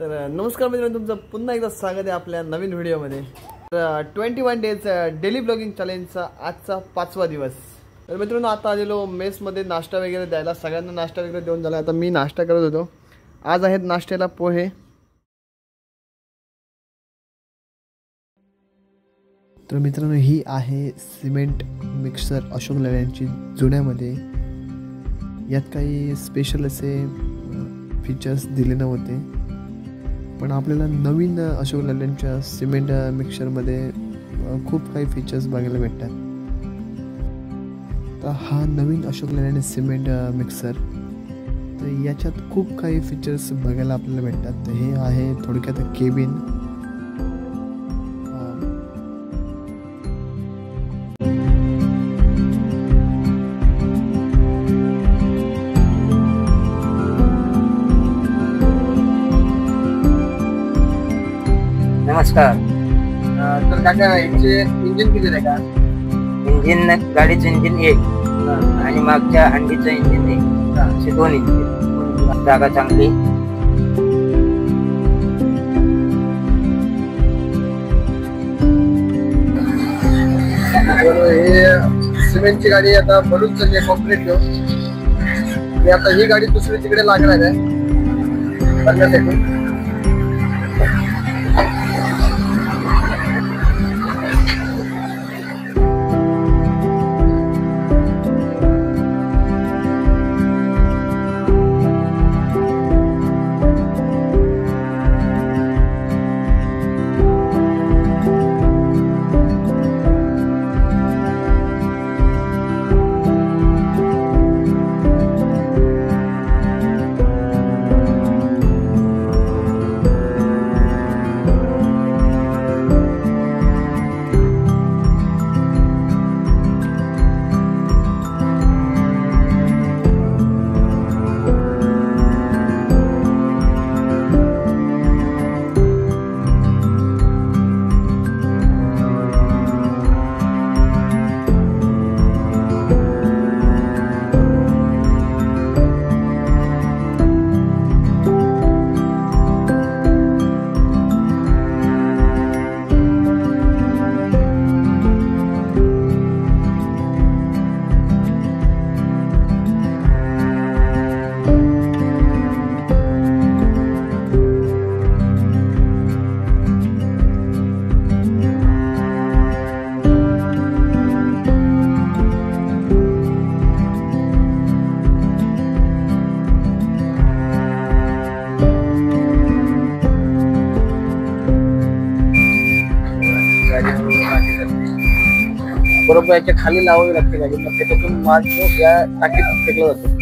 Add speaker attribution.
Speaker 1: तर नमस्कार मित्रांनो, तुमचं पुन्हा एकदा स्वागत आहे आपल्या नवीन व्हिडिओमध्ये। तर 21 डेज डेली ब्लॉगिंग चॅलेंजचा आजचा 5वा दिवस। तर मित्रांनो, आता आलेलो मेसमध्ये नाश्ता वगैरे द्यायला, सगळ्यांना नाश्ता वगैरे देऊन झाला। आता मी नाश्ता करत होतो। आज आहेत नाश्त्याला पोहे। तर मित्रांनो, ही आहे सिमेंट मिक्सर अशोक लेलँडची जुन्यामध्ये। यात काही स्पेशल असे फीचर्स दिले नव्हते, पण आपल्याला नवीन अशोक लेलँडच्या सिमेंट मिक्सरमध्ये खूप काही फीचर्स बघायला भेटतात। तर हा नवीन अशोक लेलँड सिमेंट मिक्सर, तर याच्यात खूप काही फीचर्स बघायला आपल्याला भेटतात। तर हे आहे थोडक्यात केबिन।
Speaker 2: नमस्कार।
Speaker 1: तर काका, याचे इंजिन किती आहे का?
Speaker 2: इंजिन गाडीचं इंजिन एक आणि मागच्या हंडीचं इंजिन एक, असे दोन इंजिन। जागा चांगली।
Speaker 1: हे सिमेंटची गाडी आता भरून चालली कॉम्प्लीट घेऊन। आता ही गाडी दुसरी तिकडे लागणार आहे करण्यासाठी। बरोबर याच्या खाली लावावी लागते गाडी, मग त्याच्यातून माल तो या टाकीत फेकला जातो।